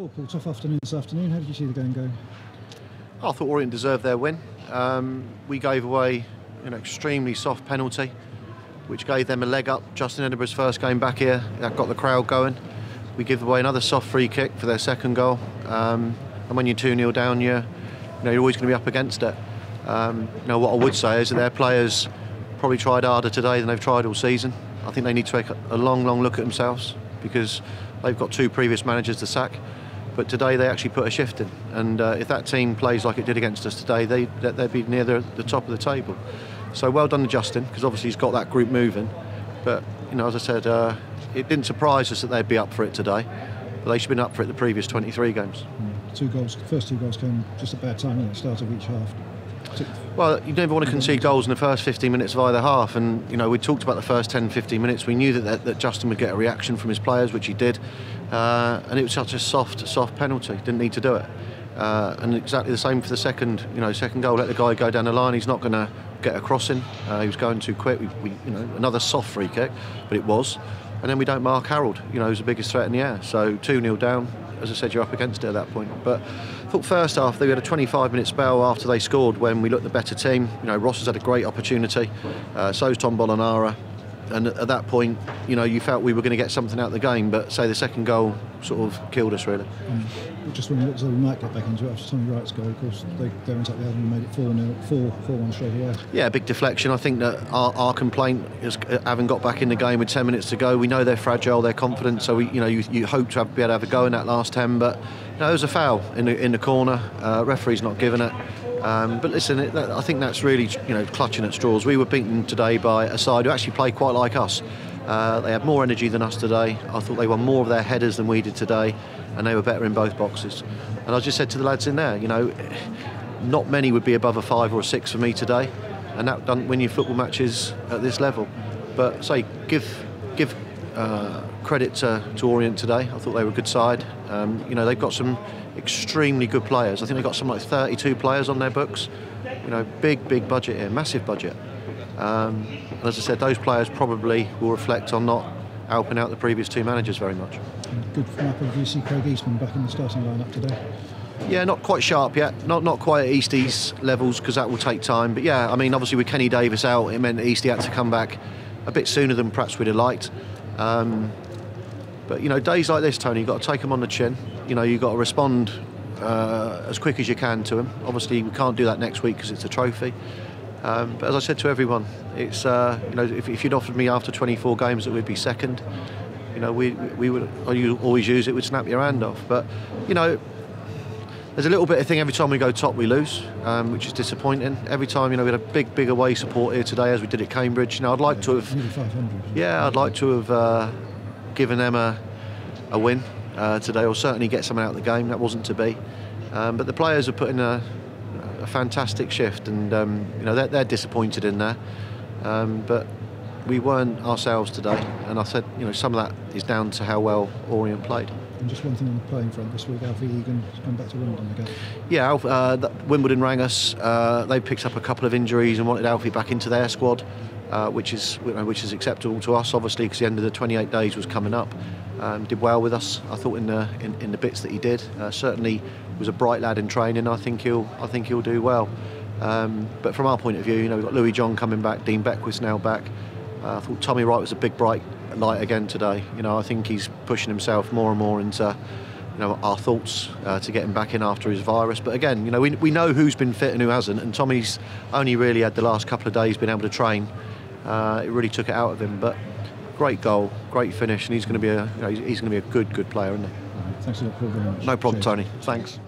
Paul, tough afternoon this afternoon. How did you see the game go? I thought Orient deserved their win. We gave away an extremely soft penalty, which gave them a leg up. Justin Edinburgh's first game back here, that got the crowd going. We give away another soft free kick for their second goal. And when you're 2-0 down, you're always going to be up against it. What I would say is that their players probably tried harder today than they've tried all season. I think they need to take a long look at themselves, because they've got 2 previous managers to sack. But today they actually put a shift in, and if that team plays like it did against us today, they'd be near the top of the table. So well done to Justin, because obviously he's got that group moving. But as I said, it didn't surprise us that they'd be up for it today, but they should have been up for it the previous 23 games. 2 goals, the first 2 goals came just at bad time at the start of each half. Well, you never want to concede goals in the first 15 minutes of either half, and we talked about the first 10-15 minutes. We knew that Justin would get a reaction from his players, which he did, and it was such a soft penalty. Didn't need to do it, and exactly the same for the second goal. Let the guy go down the line. He's not going to get a crossing. He was going too quick. Another soft free kick, but it was, and then we don't mark Harold. Who's the biggest threat in the air. So 2-0 down. As I said, you're up against it at that point. But I thought first half they had a 25-minute spell after they scored when we looked the better team. Ross has had a great opportunity, so's Tom Bolonara, and at that point, you felt we were going to get something out of the game. But say the second goal sort of killed us really. Just when we looked as though we might get back into it after Tommy Wright's goal, of course, they went up the other and made it 4-1 straight away. Yeah, big deflection. I think that our complaint is having got back in the game with 10 minutes to go. We know they're fragile, they're confident, so you hope to be able to have a go in that last 10. But there was a foul in the corner. Referee's not given it. But listen, I think that's really clutching at straws. We were beaten today by a side who actually played quite like us. They had more energy than us today. I thought they won more of their headers than we did today, and they were better in both boxes. And I just said to the lads in there, not many would be above a 5 or a 6 for me today, and that doesn't win you football matches at this level. But give credit to Orient today. I thought they were a good side. They've got some extremely good players. I think they've got something like 32 players on their books. Big budget here, massive budget. And as I said, those players probably will reflect on not helping out the previous 2 managers very much. Good from our point of view, see Craig Eastman back in the starting lineup today. Yeah, not quite sharp yet, not quite at Eastie's levels, because that will take time. But yeah, obviously with Kenny Davis out, it meant that Eastie had to come back a bit sooner than perhaps we'd have liked. But days like this, Tony, you've got to take them on the chin. You've got to respond as quick as you can to them. Obviously, we can't do that next week because it's a trophy. But as I said to everyone, it's if you'd offered me after 24 games that we'd be second, we would always use it. We'd snap your hand off. But there's a little bit of thing every time we go top we lose, which is disappointing. Every time we had a big away support here today, as we did at Cambridge. I'd like to have, nearly 500. Yeah, I'd like to have given them a win today, or certainly get something out of the game. That wasn't to be. But the players are putting a fantastic shift, and they're disappointed in there. But we weren't ourselves today, and I said some of that is down to how well Orient played. And just one thing on the playing front this week, Alfie Egan has come back to Wimbledon again. Yeah, Wimbledon rang us. They picked up a couple of injuries and wanted Alfie back into their squad, which is acceptable to us, obviously, because the end of the 28 days was coming up. Did well with us, I thought, in the bits that he did. Certainly was a bright lad in training. I think he'll do well. But from our point of view, we've got Louis John coming back, Dean Beckwith's now back. I thought Tommy Wright was a big bright light again today. I think he's pushing himself more and more into our thoughts to get him back in after his virus. But again, we know who's been fit and who hasn't, and Tommy's only really had the last couple of days been able to train. It really took it out of him. But great goal, great finish, and he's going to be a good player, isn't he? Thanks a lot, Paul. No problem, Tony. Thanks.